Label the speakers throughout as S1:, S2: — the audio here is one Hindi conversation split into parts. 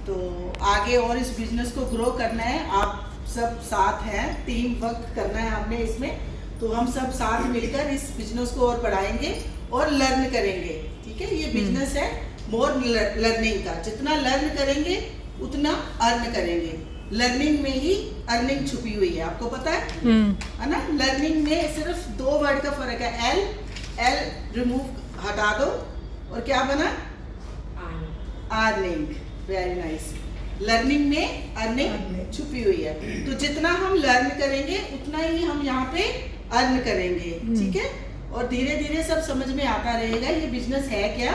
S1: तो आगे और इस बिजनेस को ग्रो करना है, आप सब साथ हैं, टीम वर्क करना है हमने इसमें। तो हम सब साथ मिलकर इस बिजनेस को और बढ़ाएंगे और लर्न करेंगे। ठीक है, ये बिजनेस है मोर लर्निंग का। जितना लर्न करेंगे उतना अर्न करेंगे। लर्निंग में ही अर्निंग छुपी हुई है, आपको पता है ना। लर्निंग में सिर्फ 2 वर्ड का फर्क है, एल रिमूव हटा दो और क्या बना, अर्निंग। Very nice. लर्निंग में अर्निंग छुपी हुई है। तो जितना हम लर्न करेंगे उतना ही हम यहाँ पे अर्न करेंगे। ठीक है, और धीरे धीरे सब समझ में आता रहेगा ये बिजनेस है क्या।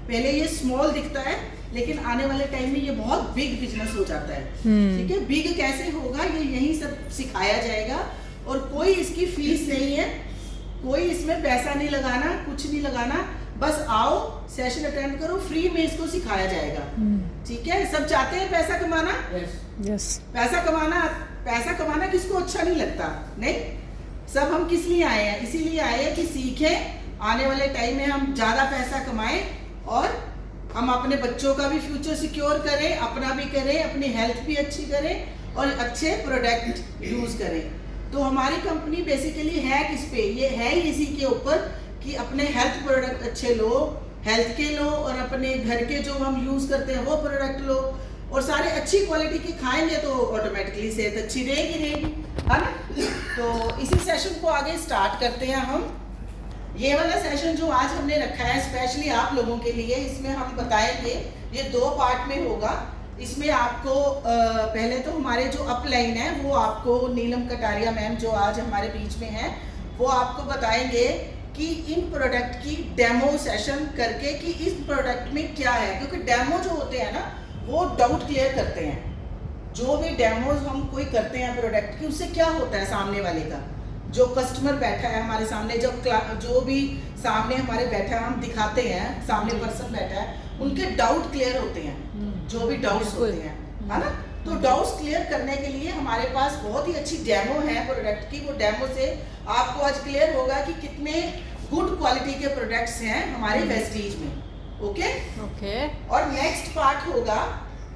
S1: पहले ये स्मॉल दिखता है, लेकिन आने वाले टाइम में ये बहुत बिग बिजनेस हो जाता है। ठीक है, बिग कैसे होगा ये यही सब सिखाया जाएगा। और कोई इसकी फीस नहीं है, कोई इसमें पैसा नहीं लगाना, कुछ नहीं लगाना। बस आओ, सेशन अटेंड करो, फ्री में इसको सिखाया जाएगा। ठीक है, सब चाहते हैं पैसा कमाना।
S2: यस।
S1: पैसा कमाना किसको अच्छा नहीं लगता, नहीं। सब हम किस लिए आए हैं, इसीलिए आए हैं कि सीखें, आने वाले टाइम में हम ज्यादा पैसा कमाएं और हम अपने बच्चों का भी फ्यूचर सिक्योर करें, अपना भी करें, अपनी हेल्थ भी अच्छी करें और अच्छे प्रोडक्ट यूज करें। तो हमारी कंपनी बेसिकली है किस पे, ये है इसी के ऊपर कि अपने हेल्थ प्रोडक्ट अच्छे लो, हेल्थ के लो, और अपने घर के जो हम यूज करते हैं वो प्रोडक्ट लो, और सारे अच्छी क्वालिटी के खाएंगे तो ऑटोमेटिकली सेहत अच्छी रहेगी, है ना। तो इसी सेशन को आगे स्टार्ट करते हैं हम। ये वाला सेशन जो आज हमने रखा है स्पेशली आप लोगों के लिए, इसमें हम बताएंगे, ये 2 पार्ट में होगा। इसमें आपको पहले तो हमारे जो अपलाइन है वो आपको नीलम कटारिया मैम जो आज हमारे बीच में है, वो आपको बताएंगे कि इन प्रोडक्ट की डेमो सेशन करके कि इस प्रोडक्ट में क्या है। क्योंकि डेमो जो होते हैं ना वो डाउट क्लियर करते हैं। जो भी डेमोज हम कोई करते हैं प्रोडक्ट की, उससे क्या होता है सामने वाले का, जो कस्टमर बैठा है हमारे सामने, जो भी सामने हमारे बैठा है, हम दिखाते हैं, सामने पर्सन बैठा है, उनके डाउट क्लियर होते हैं, जो भी डाउट्स होते हैं, है ना। तो डाउट्स क्लियर करने के लिए हमारे पास बहुत ही अच्छी डेमो है प्रोडक्ट की। वो डेमो से आपको आज क्लियर होगा कि कितने गुड क्वालिटी के प्रोडक्ट्स हैं हमारे वेस्टीज में। ओके। और नेक्स्ट पार्ट होगा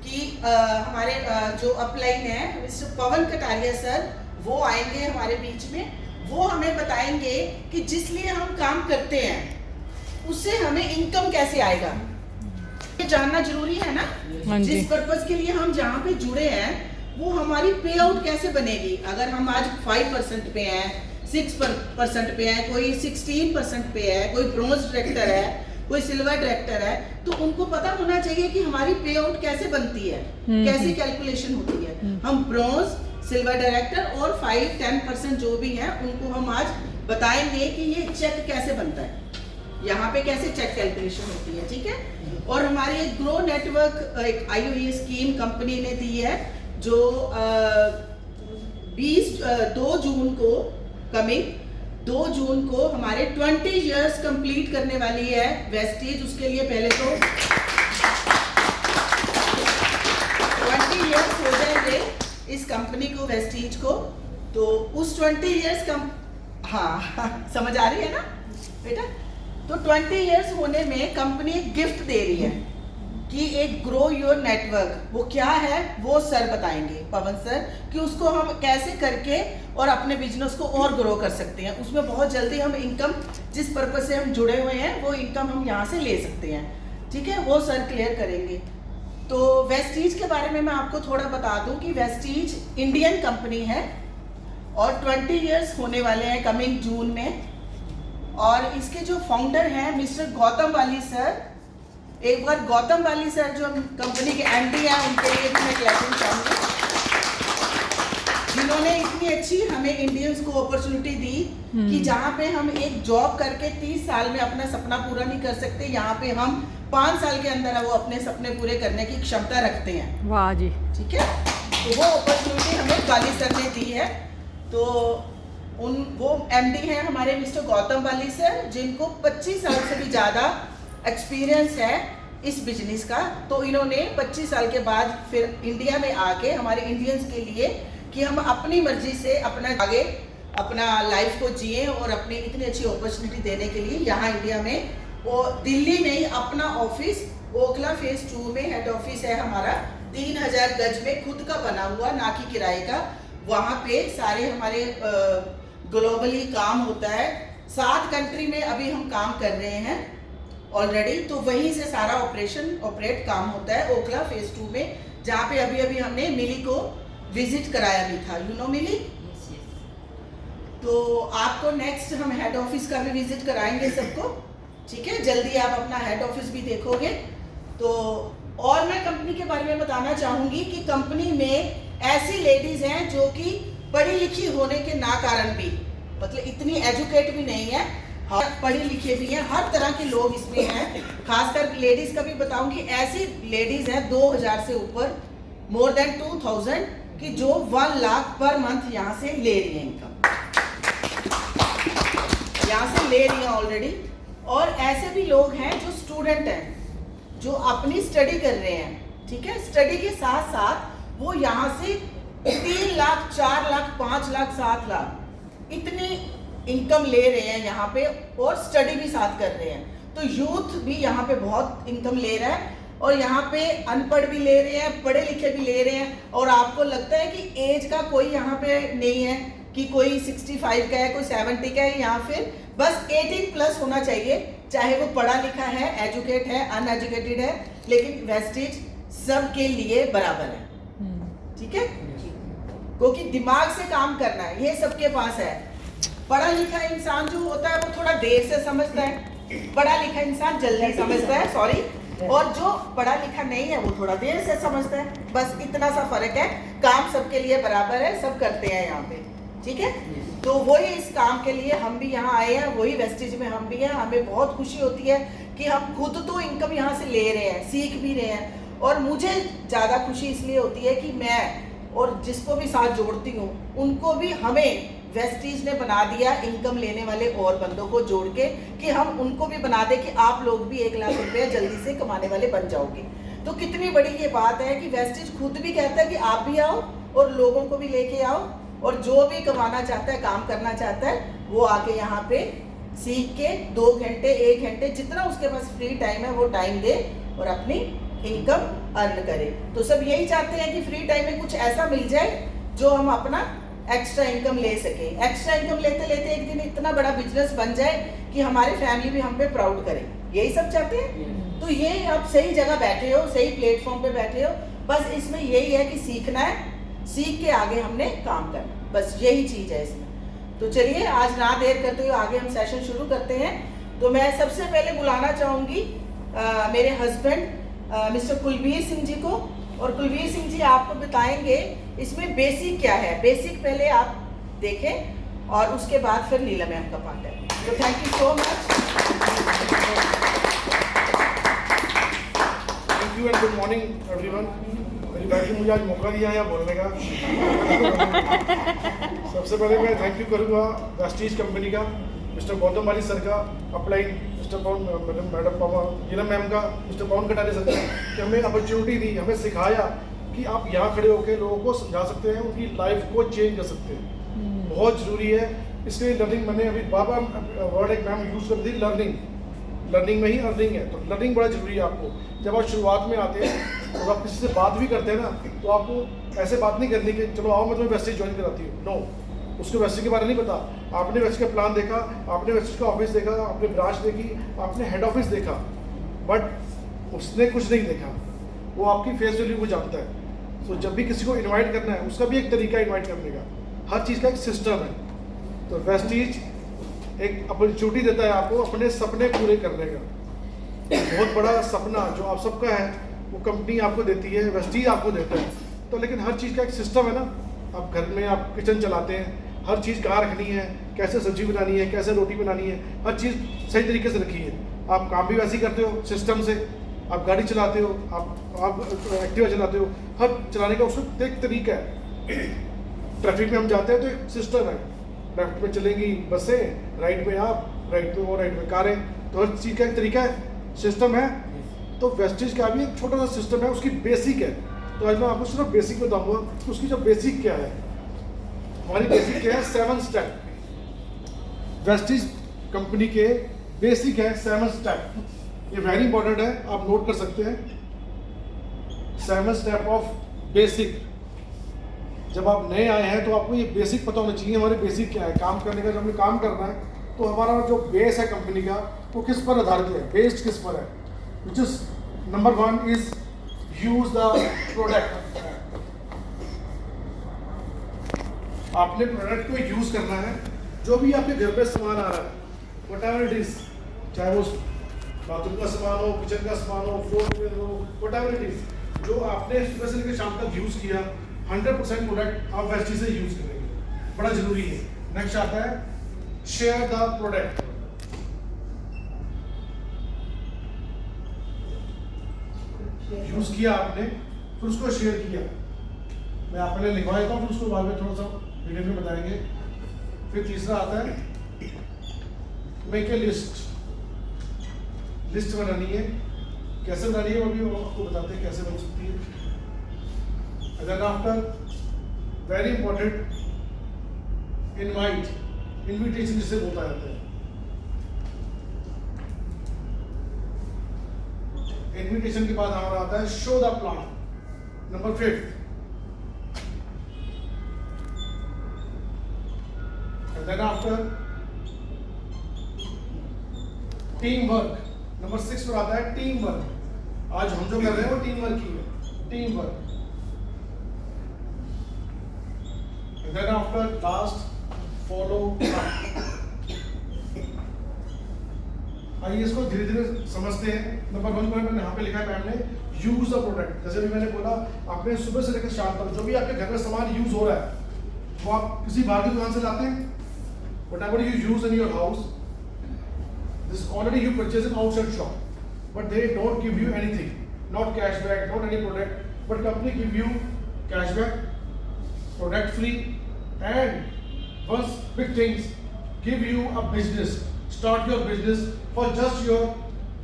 S1: कि हमारे जो अपलाइन है मिस्टर पवन कटारिया सर, वो आएंगे हमारे बीच में। वो हमें बताएंगे कि जिस लिए हम काम करते हैं उससे हमें इनकम कैसे आएगा। ये जानना जरूरी है ना। जिस पर्पस के लिए हम जहाँ पे जुड़े हैं वो हमारी पे आउट कैसे बनेगी। अगर हम आज 5% पे हैं, 6% पे है, कोई 16% पे है, कोई ब्रोंज डायरेक्टर है, कोई सिल्वर डायरेक्टर है, तो उनको पता होना चाहिए कि हमारी पे आउट कैसे बनती है, कैसी कैलकुलेशन होती है। हम ब्रोंज, सिल्वर डायरेक्टर और 5-10% जो भी हैं उनको हम आज बताएंगे कि ये चेक कैसे बनता है, यहाँ पे कैसे चेक कैलकुलेशन होती है। ठीक है, और हमारी एक ग्रो नेटवर्क एक IOE स्कीम कंपनी ने दी है जो 2 जून को कमिंग 2 जून को हमारे 20 इयर्स कंप्लीट करने वाली है वेस्टीज। उसके लिए पहले तो 20 इयर्स हो जाएंगे इस कंपनी को, वेस्टीज को। तो उस 20 इयर्स हाँ समझ आ रही है ना बेटा। तो 20 इयर्स होने में कंपनी एक गिफ्ट दे रही है कि एक ग्रो योर नेटवर्क, वो क्या है वो सर बताएंगे, पवन सर, कि उसको हम कैसे करके और अपने बिजनेस को और ग्रो कर सकते हैं। उसमें बहुत जल्दी हम इनकम, जिस पर्पस से हम जुड़े हुए हैं वो इनकम हम यहाँ से ले सकते हैं। ठीक है, वो सर क्लियर करेंगे। तो वेस्टीज के बारे में मैं आपको थोड़ा बता दूं कि वेस्टीज इंडियन कंपनी है और 20 इयर्स होने वाले हैं कमिंग जून में। और इसके जो फाउंडर हैं मिस्टर गौतम वाली सर, एक बार गौतम वाली सर जो कंपनी के MD हैं उनके लिए भी मैं क्लैपिंग चाहूँगी, जिन्होंने इतनी अच्छी हमें इंडियंस को अपॉर्चुनिटी दी कि जहाँ पे हम एक जॉब करके 30 साल में अपना सपना पूरा नहीं कर सकते, यहाँ पे हम 5 साल के अंदर वो अपने सपने पूरे करने की क्षमता रखते हैं।
S2: वाह जी।
S1: ठीक है, तो वो अपॉर्चुनिटी हमें वाली सर ने दी है। तो वो MD हैं हमारे मिस्टर गौतम वाली सर, जिनको 25 साल से भी ज़्यादा एक्सपीरियंस है इस बिजनेस का। तो इन्होंने 25 साल के बाद फिर इंडिया में आके हमारे इंडियंस के लिए कि हम अपनी मर्जी से अपना आगे अपना लाइफ को जिए और अपनी इतनी अच्छी अपॉर्चुनिटी देने के लिए यहाँ इंडिया में वो दिल्ली में ही अपना ऑफिस, ओखला फेज 2 में हेड ऑफिस है हमारा 3000 गज में खुद का बना हुआ, ना कि किराए का। वहाँ पे सारे हमारे ग्लोबली काम होता है। 7 कंट्री में अभी हम काम कर रहे हैं ऑलरेडी, तो वहीं से सारा ऑपरेट काम होता है ओखला फेज 2 में, जहाँ पे अभी हमने मिली को विजिट कराया भी था। यू नो मिली? तो आपको नेक्स्ट हम हेड ऑफिस का भी विजिट कराएंगे सबको, ठीक है? जल्दी आप अपना हेड ऑफिस भी देखोगे। तो और मैं कंपनी के बारे में बताना चाहूँगी कि कंपनी में ऐसी लेडीज हैं जो कि पढ़ी लिखी होने के ना कारण भी, मतलब इतनी एजुकेट भी नहीं है, पढ़ी लिखे भी हैं, हर तरह के लोग इसमें हैं। खासकर लेडीज का भी बताऊंगी, ऐसी लेडीज हैं 2000 से ऊपर, मोर देन 2000 कि जो 1 लाख पर मंथ यहाँ से ले रही है, इनकम यहाँ से ले रही है ऑलरेडी। और ऐसे भी लोग हैं जो स्टूडेंट हैं, जो अपनी स्टडी कर रहे हैं, ठीक है? स्टडी के साथ साथ वो यहाँ से 3 लाख, 4 लाख, 5 लाख, 7 लाख इतनी इनकम ले रहे हैं यहाँ पे, और स्टडी भी साथ कर रहे हैं। तो यूथ भी यहाँ पे बहुत इनकम ले रहा है, और यहाँ पे अनपढ़ भी ले रहे हैं, पढ़े लिखे भी ले रहे हैं। और आपको लगता है कि एज का कोई यहाँ पे नहीं है कि कोई 65 का है, कोई 70 का है, यहाँ फिर बस 18 प्लस होना चाहिए, चाहे वो पढ़ा लिखा है, एजुकेट है, अनएजुकेटेड है, लेकिन वेस्टेज सबके लिए बराबर है, ठीक है? क्योंकि दिमाग से काम करना है, ये सबके पास है। पढ़ा लिखा इंसान जो होता है वो थोड़ा देर से समझता है, पढ़ा लिखा इंसान जल्दी समझता है, सॉरी, और जो पढ़ा लिखा नहीं है वो थोड़ा देर से समझता है। बस इतना सा फर्क है, काम सबके लिए बराबर है, सब करते हैं यहाँ पे, ठीक है? तो वही इस काम के लिए हम भी यहाँ आए हैं, वही वेस्टेज में हम भी हैं। हमें बहुत खुशी होती है कि हम खुद तो इनकम यहाँ से ले रहे हैं, सीख भी रहे हैं, और मुझे ज़्यादा खुशी इसलिए होती है कि मैं और जिसको भी साथ जोड़ती हूँ उनको भी हमें वेस्टीज ने बना दिया इनकम लेने वाले और बंदों को जोड़ के, कि हम उनको भी बना दे कि आप लोग भी 1 लाख रुपया जल्दी से कमाने वाले बन जाओगे। तो कितनी बड़ी ये बात है कि वेस्टीज खुद भी कहता है कि आप भी आओ और लोगों को भी लेके आओ, और जो भी कमाना चाहता है, काम करना चाहता है, वो आके यहाँ पे सीख के 2 घंटे 1 घंटे जितना उसके पास फ्री टाइम है वो टाइम दे और अपनी इनकम अर्न करे। तो सब यही चाहते हैं कि फ्री टाइम में कुछ ऐसा मिल जाए जो हम अपना एक्स्ट्रा इनकम ले सके। एक्स्ट्रा इनकम लेते लेते एक दिन इतना बड़ा बिजनेस बन जाए कि हमारी फैमिली भी हम पे प्राउड करे, यही सब चाहते हैं। तो ये आप सही जगह बैठे हो, सही प्लेटफॉर्म पे बैठे हो, बस इसमें यही है कि सीखना है, सीख के आगे हमने काम करना, बस यही चीज है इसमें। तो चलिए आज ना देर करते हुए आगे हम सेशन शुरू करते हैं। तो मैं सबसे पहले बुलाना चाहूंगी मेरे हस्बैंड मिस्टर कुलबीर सिंह जी को, और कुलबीर सिंह जी आपको बताएंगे इसमें बेसिक क्या है। बेसिक पहले आप देखें और उसके बाद फिर नीलम मैम का पार्ट है। तो thank you so much.
S2: Thank you and good morning everyone. मेरी वाइफ ने मुझे आज मौका दिया है बोलने का। सबसे पहले मैं थैंक यू करूँगा वेस्टीज कंपनी का, मिस्टर गौतम वाली सर का, अपलाइन मिस्टर पवन, मैडम पवन, नीलम मैम का, मिस्टर पवन कटारे सर का, कि हमें अपॉर्चुनिटी दी, हमें सिखाया कि आप यहाँ खड़े होकर लोगों को समझा सकते हैं, उनकी लाइफ को चेंज कर सकते हैं। बहुत ज़रूरी है। इसलिए लर्निंग, मैंने अभी बाबा वर्ड एक मैम यूज़ कर दी, लर्निंग में ही अर्निंग है। तो लर्निंग बड़ा ज़रूरी है आपको। जब आप शुरुआत में आते हैं तो आप किसी से बात भी करते हैं ना, तो आपको ऐसे बात नहीं करनी कि चलो आओ मैं तुम्हें वेस्टेज ज्वाइन कराती हूँ। नो, उसको वेस्टेज के बारे नहीं पता। आपने वेस्टेज का प्लान देखा, आपने वेस्टेज का ऑफिस देखा, आपने ब्रांच देखी, आपने हेड ऑफिस देखा, बट उसने कुछ नहीं देखा। वो आपकी फेस वैल्यू को जानता है। तो जब भी किसी को इन्वाइट करना है, उसका भी एक तरीका इन्वाइट करने का, हर चीज़ का एक सिस्टम है। तो वेस्टीज एक अपॉर्चुनिटी देता है आपको अपने सपने पूरे करने का। बहुत बड़ा सपना जो आप सबका है वो कंपनी आपको देती है, वेस्टीज आपको देता है। तो लेकिन हर चीज़ का एक सिस्टम है ना। आप घर में आप किचन चलाते हैं, हर चीज़ कहाँ रखनी है, कैसे सब्जी बनानी है, कैसे रोटी बनानी है, हर चीज़ सही तरीके से रखी है। आप काम भी वैसे ही करते हो सिस्टम से। आप गाड़ी चलाते हो, आप एक्टिवा चलाते हो, हर चलाने का उसका एक तरीका है। ट्रैफिक में हम जाते हैं तो एक सिस्टम है, लेफ्ट में चलेंगी बसें, राइट में आप, राइट में वो, राइट में कारें। तो हर चीज़ का एक तरीका है, सिस्टम है। तो वेस्टेज का भी एक छोटा सा सिस्टम है, उसकी बेसिक है। तो आज मैं आपको सिर्फ बेसिक बताऊंगा कि उसकी जो बेसिक क्या है। हमारी बेसिक क्या है? 7 स्टेप। वेस्टेज कंपनी के बेसिक है 7 स्टेप। ये वेरी इंपॉर्टेंट है, आप नोट कर सकते हैं। 7 स्टेप ऑफ बेसिक। जब आप नए आए हैं तो आपको ये बेसिक पता होना चाहिए हमारे बेसिक क्या है, काम करने का। जब हमें काम करना है तो हमारा जो बेस है कंपनी का वो किस पर आधारित है, बेस्ड किस पर है, which is number 1 is use the product. आपने प्रोडक्ट को यूज करना है। जो भी आपके घर पे सामान आ रहा है, व्हाटएवर इट इज, चाहे वो बाथरूम का सामान हो, किचन का सामान हो, फ्लोर हो, व्हाटएवर इट इज, जो आपने सुबह से लेकर शाम तक यूज किया, 100% प्रोडक्ट आप वेस्टीज से यूज करेंगे, बड़ा जरूरी है। नेक्स्ट आता है शेयर द प्रोडक्ट। यूज किया आपने, फिर उसको शेयर किया। मैं आपने लिखवा देता हूँ, फिर उसको बाद में थोड़ा सा वीडियो में बताएंगे। फिर तीसरा आता है मेक ए लिस्ट। लिस्ट बनानी है, कैसे बनानी है वो भी आपको बताते हैं कैसे बन सकती है। Then after very important invite, invitation जिसे बोलता जाता है। इनविटेशन के बाद हमारा आता है show the plan. Number 5 then after team work. Number 6 पर आता है टीम वर्क। आज हम जो कर रहे हैं वो टीम वर्क ही है, team work. Then after last follow. आइए इसको धीरे धीरे समझते हैं। नंबर 1 पॉइंट मैंने यहाँ पे लिखा है मैम ने, यूज द प्रोडक्ट। जैसे भी मैंने बोला, आपने सुबह से लेकर शाम तक जो भी आपके घर में सामान यूज हो रहा है वो आप किसी बाहर की दुकान से लाते हैं। Whatever you use in your house, this already you purchase in outside shop, but they don't give you anything, not cashback, not any product, but company give you cashback, product free, and once big things, give you a business, start your business for just your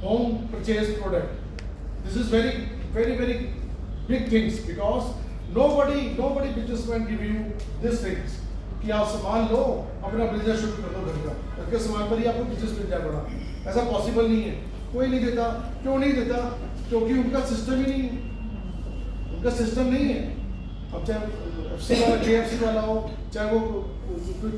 S2: home purchase product. This is very, very, very big things because nobody businessman give you these things. कि आप सामान लो, अपना बिजनेस शुरू कर दो घर का, घर के सामान पर ही आपको बिजनेस मिल जाए बड़ा। ऐसा पॉसिबल नहीं है, कोई नहीं देता। क्यों नहीं देता? क्योंकि उनका सिस्टम ही नहीं है, उनका सिस्टम नहीं है। अब चाहे FC वाला, KFC वाला हो, चाहे वो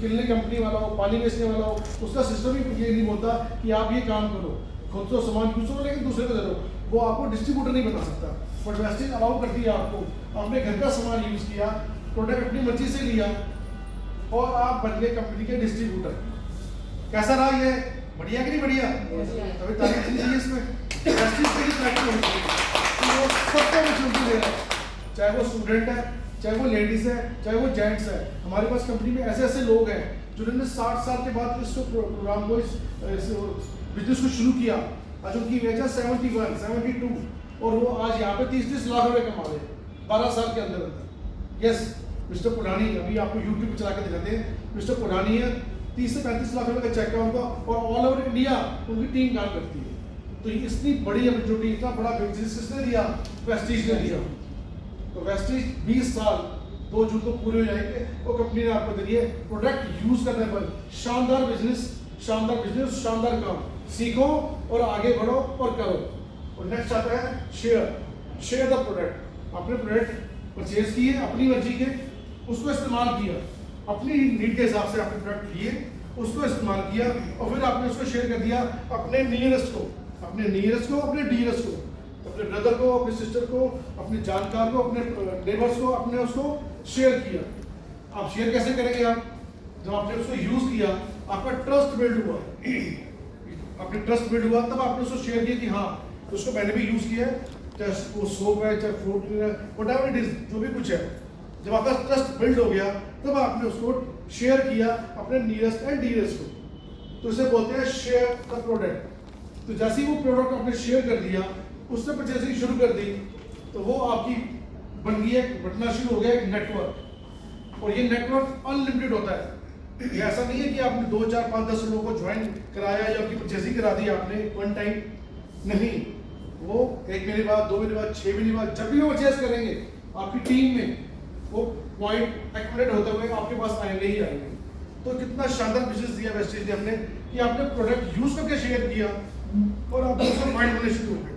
S2: किलने कंपनी वाला हो, पानी बेचने वाला हो, उसका सिस्टम ही ये नहीं बोलता कि आप ये काम करो, खुद तो सामान यूज करो लेकिन दूसरे को दे दो। वो आपको डिस्ट्रीब्यूटर नहीं बना सकता, बट वेस्टेज अलाउ करती है आपको। आपने घर का सामान यूज किया, प्रोडक्ट अपनी मर्जी से लिया और आप बन गए कंपनी के डिस्ट्रीब्यूटर। कैसा रहा ये? बढ़िया कि नहीं बढ़िया? अभी तारीफ नहीं चाहिए इसमें, वेस्टेज के लिए तारीफ होनी चाहिए। तो वो सबको अपॉर्चुनिटी दे रहा है, चाहे वो स्टूडेंट है, चाहे वो लेडीज है, चाहे वो जेंट्स है। हमारे पास कंपनी में ऐसे ऐसे लोग हैं जिन्होंने 60 साल के बाद इस प्रोग्राम को, इस बिजनेस को शुरू किया। आज उनकी एज है 71, 72 और वो आज यहाँ पे 30-30 लाख रुपए कमा रहे हैं 12 साल के अंदर अंदर। यस, मिस्टर पुरानी, अभी आपको यूट्यूब पे चला कर दिखाते हैं। मिस्टर पुरानी है, 30 से 35 लाख रुपए का चेक है उनका और ऑल ओवर इंडिया उनकी टीम काम करती है। तो इतनी बड़ी अपॉर्चुनिटी, इतना बड़ा बिजनेस किसने दिया? वेस्टीज ने दिया। तो वेस्टीज 20 साल 2 जून को पूरे हो जाएंगे और कंपनी ने आपको दे दिए प्रोडक्ट यूज करने पर। शानदार बिजनेस, शानदार काम। सीखो और आगे बढ़ो और करो। और नेक्स्ट आता है शेयर द प्रोडक्ट। आपने प्रोडक्ट परचेज किए अपनी मर्जी के, उसको इस्तेमाल किया, अपनी नीड के हिसाब से आपने प्रोडक्ट लिए, उसको इस्तेमाल किया और फिर आपने उसको शेयर कर दिया अपने नियरेस्ट को, अपने डीयरेस्ट को, अपने ब्रदर को, अपने सिस्टर को, अपने जानकार को, अपने नेबर्स को, अपने उसको शेयर किया। आप शेयर कैसे करेंगे? आप जब आपने उसको यूज किया, आपका ट्रस्ट बिल्ड हुआ, आपने ट्रस्ट बिल्ड हुआ, तब आपने उसको शेयर किया कि हाँ उसको मैंने भी यूज किया है, चाहे वो सोप है, चाहे फ्रूट है, व्हाटएवर इट इज, जो भी कुछ है। जब आपका ट्रस्ट बिल्ड हो गया तब आपने उसको शेयर किया अपने नियरेस्ट एंड डीयरेस्ट को। तो इसे बोलते हैं शेयर द प्रोडक्ट। तो जैसे ही वो प्रोडक्ट आपने शेयर कर दिया, उससे परचेसिंग शुरू कर दी, तो वो आपकी बन गई है, बटना शुरू हो गया एक नेटवर्क। और ये नेटवर्क अनलिमिटेड होता है। ये ऐसा नहीं है कि आपने 2, 4, 5, 10 लोगों को ज्वाइन कराया या उनकी परचेसिंग करा दी आपने वन टाइम। नहीं, वो 1 महीने बाद, 2 महीने बाद, 6 महीने बाद, जब भी वो परचेस करेंगे आपकी टीम में वो पॉइंट एक्यूमुलेट होते हुए आपके पास आएंगे ही आएंगे। तो कितना शानदार बिजनेस दिया वेस्टेज ने हमने कि आपने प्रोडक्ट यूज करके शेयर किया और आप उसका पॉइंट बनने शुरू हो गए,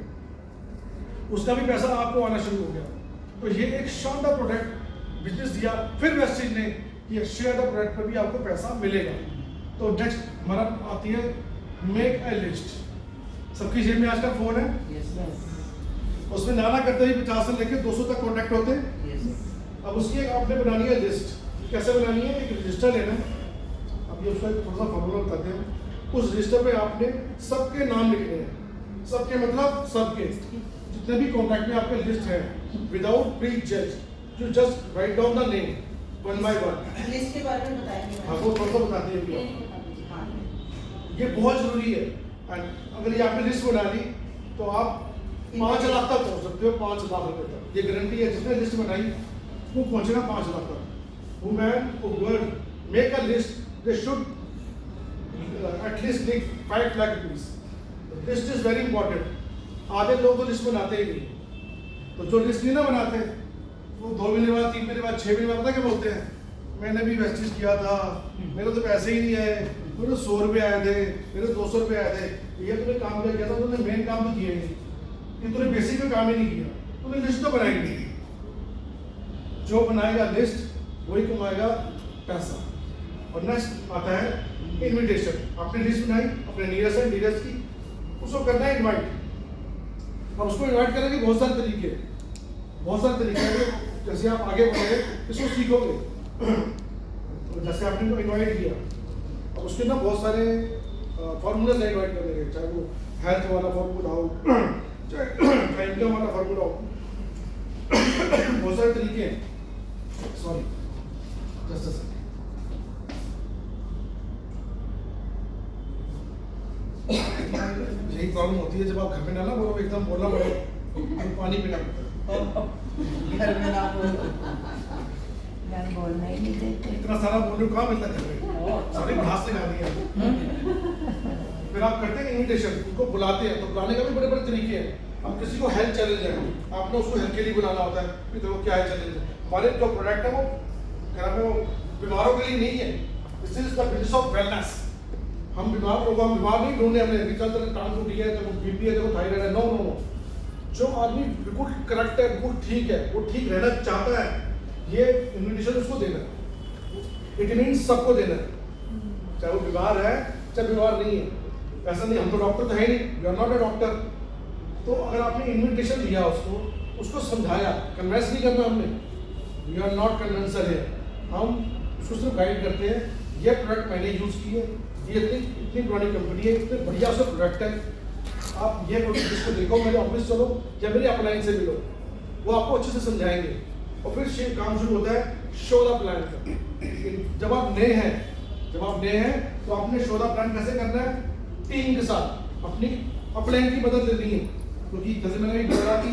S2: उसका भी पैसा आपको आना शुरू हो गया। तो ये एक शानदार प्रोडक्ट बिजनेस दिया। फिर वेस्टेज ने कि शेयर द प्रोडक्ट पर भी आपको पैसा मिलेगा। तो नेक्स्ट हमारा आती है मेक ए लिस्ट। सबकी जेब में आजकल फोन है, उसमें नाना करते ही 50 से लेकर 200 तक कॉन्टैक्ट होते हैं। अब उसकी एक आपने बनानी है लिस्ट। कैसे बनानी है? एक रजिस्टर लेना है। अब ये उसका थोड़ा सा फॉर्मूला बताते हैं। उस रजिस्टर पे आपने सबके नाम लिखने हैं। सबके मतलब सबके जितने भी कॉन्टैक्ट में आपके लिस्ट है, विदाउट प्री जज, you just write down the name one by one.
S1: List के बारे में बताएंगे।
S2: हाँ, वो थोड़ा सा बताते हैं। ये बहुत जरूरी है। अगर ये आपने लिस्ट बना ली तो आप 5 लाख तक पहुंच सकते हो। 5 लाख रुपए तक ये गारंटी है। जिसने लिस्ट बनाई वो पहुंचेगा 5 लाख तक। Women word make a list, they should at least make 5 lakh rupees. List is very important. आधे लोग तो लिस्ट बनाते ही नहीं। तो जो लिस्ट नहीं ना बनाते वो 2 महीने बाद, 3 महीने बाद, 6 महीने बाद पता क्या बोलते हैं? मैंने भी वेस्टेज किया था, मेरे तो पैसे ही नहीं आए, मेरे 100 रुपये आए थे, मेरे 200 रुपये आए थे। ये तूने काम किया था, तूने मेन काम तो किया ही नहीं, कि तूने बेसिक में काम ही नहीं किया, तूने लिस्ट तो बनाई नहीं। जो बनाएगा लिस्ट वही कमाएगा पैसा। और नेक्स्ट आता है इन्विटेशन। आपने लिस्ट बनाई अपने नियरेस्ट एंड डियरेस्ट की, उसको करना है इन्वाइट। अब उसको इन्वाइट करने के बहुत सारे तरीके हैं। जैसे आप आगे बढ़ोगे इसको सीखोगे। जैसे आपने को इन्वाइट किया, अब उसके ना बहुत सारे फॉर्मूलाज इन्वाइट करने के, चाहे वो हेल्थ वाला फॉर्मूला हो, चाहे इनकम वाला फॉर्मूला हो, बहुत सारे तरीके हैं। Sorry, just a second. यही प्रॉब्लम होती है जब आप घर में ना बोलो, एकदम बोलना पड़े, पानी पीना पड़ता है।
S1: घर में ना बोलो,
S3: घर बोलना ही नहीं देते।
S2: इतना सारा बोलने को कहाँ मिलता है? सारी भाषा सिखा दी है। फिर आप करते हैं इन्विटेशन, उनको बुलाते हैं। तो बुलाने का भी बड़े बड़े तरीके हैं। अब किसी को हेल्थ चैलेंज है, आपने उसको हेल्थ के लिए बुलाना होता है कि देखो क्या है चैलेंज है। हमारे जो प्रोडक्ट है वो क्या नाम है, वो बीमारों के लिए नहीं है। This is the business of wellness. हम बीमार लोग, हम बीमार नहीं ढूंढने हमने कि चल तेरे टांग टूटी है, तेरे को बीपी है, तेरे को थायराइड है। नो नो नो, जो आदमी बिल्कुल करेक्ट है, बिल्कुल ठीक है, वो ठीक रहना चाहता है, ये इन्विटेशन उसको देना है। इट मीन्स सबको देना है, चाहे वो बीमार है चाहे बीमार नहीं है। ऐसा नहीं, हम तो डॉक्टर तो है नहीं, we are not a doctor. तो अगर आपने इन्विटेशन दिया उसको समझाया, कन्वेंस नहीं करना हमने, वी आर नॉट कन्वेंसर है, हम उसको सिर्फ गाइड करते हैं। ये प्रोडक्ट मैंने यूज़ की है, ये इतनी पुरानी कंपनी है, इतने बढ़िया सा प्रोडक्ट है, आप ये प्रोडक्ट जिसको देखो, मेरे ऑफिस चलो या मेरी अपलाइन से मिलो, वो आपको अच्छे से समझाएंगे। और फिर काम शुरू होता है शो द प्लान का। जब आप नए हैं तो आपने शो द प्लान कैसे करना है? टीम के साथ अपनी अपलाइन की मदद लेनी है। क्योंकि जैसे मैंने भी बोला कि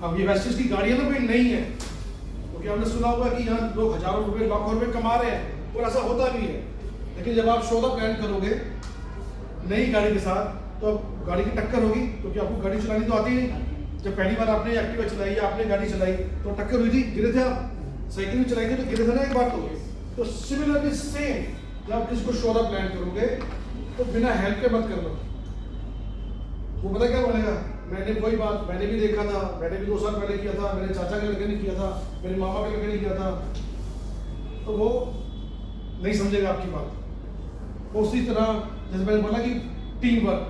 S2: अब ये वेस्टेज की गाड़ियाँ तो कोई नहीं है, क्योंकि हमने सुना हुआ कि यहाँ लोग हजारों रुपए लाखों रुपए कमा रहे हैं, और ऐसा होता भी है। लेकिन जब आप शो द प्लान करोगे नई गाड़ी के साथ, तो गाड़ी की टक्कर होगी, क्योंकि आपको गाड़ी चलानी तो आती नहीं। जब पहली बार आपने एक्टिवा चलाई या आपने गाड़ी चलाई तो टक्कर हुई थी, गिरे थे आप। साइकिल में चलाई थी तो गिरे थे ना एक बार। तो सिमिलरली सेम, जब आप किसी को शो द प्लान करोगे तो बिना हेल्प के मत करना। वो पता क्या बोलेगा? मैंने वही बात मैंने भी देखा था, मैंने भी 2 साल पहले किया था, मेरे चाचा के लड़के ने किया था, मेरे मामा के लड़के ने किया था। तो वो नहीं समझेगा आपकी बात। उसी तरह जैसे मैंने बोला कि टीम वर्क,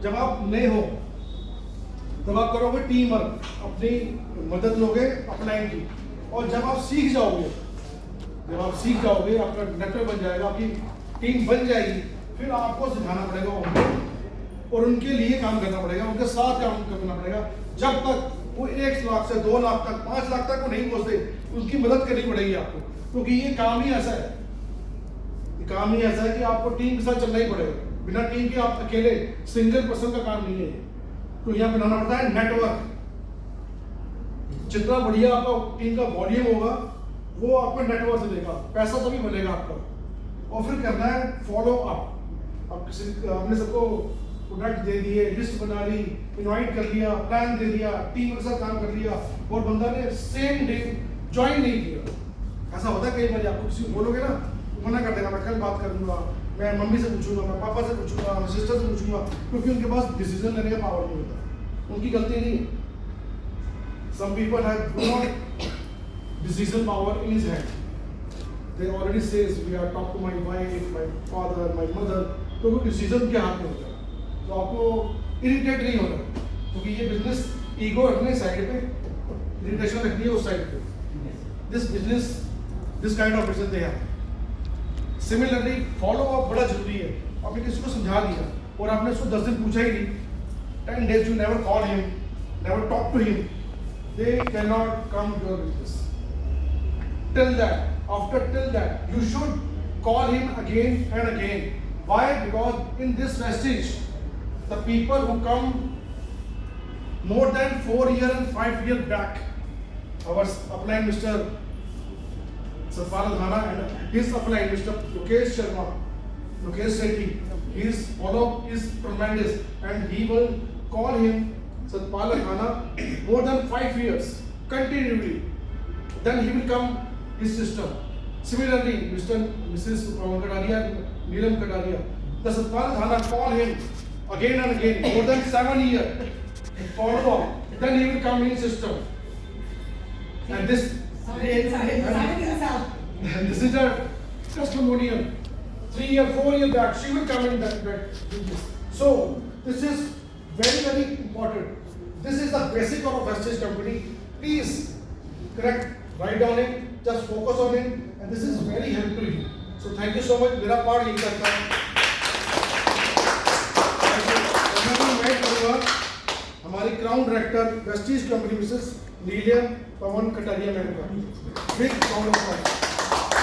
S2: जब आप नए हो तब आप करोगे टीम वर्क, अपनी मदद लोगे अपलाइन की। और जब आप सीख जाओगे, आपका नेटवर्क बन जाएगा, आपकी टीम बन जाएगी, फिर आपको सिखाना पड़ेगा उनको, और उनके लिए काम करना पड़ेगा, उनके साथ काम करना पड़ेगा। जब तक वो 1 लाख से 2 लाख तक, 5 लाख तक वो नहीं पहुंचते, उनकी मदद करनी पड़ेगी आपको। क्योंकि ये काम ही ऐसा है, कि आपको टीम के साथ चलना ही पड़ेगा। बिना टीम के आप अकेले सिंगल पर्सन का काम नहीं है। तो यहाँ बनाना पड़ता है नेटवर्क। जितना बढ़िया आपका टीम का वॉल्यूम होगा, वो आपको नेटवर्क से देगा, पैसा तभी मिलेगा आपका। और फिर करना है फॉलो अप। अब आपने सबको प्रोडक्ट दे दिए, लिस्ट बना ली, इनवाइट कर लिया, प्लान दे दिया, टीम के साथ काम कर लिया, और बंदा ने सेम डे ज्वाइन नहीं किया। ऐसा होता है कई बार, आपको किसी को बोलोगे ना, मना कर देगा, मैं कल बात कर लूँगा, मैं मम्मी से पूछूंगा, मैं पापा से पूछूंगा, मैं सिस्टर से पूछूंगा, क्योंकि उनके पास डिसीजन लेने का पावर नहीं होता। उनकी गलती नहीं है, Some people have no decision power in his hand. They already says we are talk to my wife, my father, my mother. तो वो डिसीजन के हाथ में होता है. तो आपको इरिटेट नहीं होना, क्योंकि ये बिजनेस ईगो रखने साइड पे, इरिटेशन रखनी है उस साइड पे. This business, this kind of business they have. Similarly, follow up बड़ा जरूरी है. आपने किसी को समझा दिया और आपने उसको 10 दिन पूछा ही नहीं, 10 days you never call him, never talk to him, they cannot come to your business. Till that, you should call him again and again. Why? Because in this Prestige, the people who come more than 4 years and 5 years back, our upline Mr. Satpal Dhana and his upline Mr. Lokesh Sharma, Lokesh Sethi, his follow-up is tremendous, and he will call him Satpal Dhana more than 5 years continually. Then he will come his system. Similarly, Mrs. Pawan Kataria, Neelam Kataria, the Satpal Dhana call him again and again more than 7 years. Follow-up. Then he will come in system. And this is a testimonial. 3 years, 4 years back, she will come in that business. So this is very, very important. This is the basic of a Prestige company. Please correct, write down it, just focus on it, and this is very helpful to you. So thank you so much. मेरा पार्ट यही करता है. मैं करूँगा हमारी crown director prestige company Mrs Neelam Pawan Kataria madam का. Big round of applause.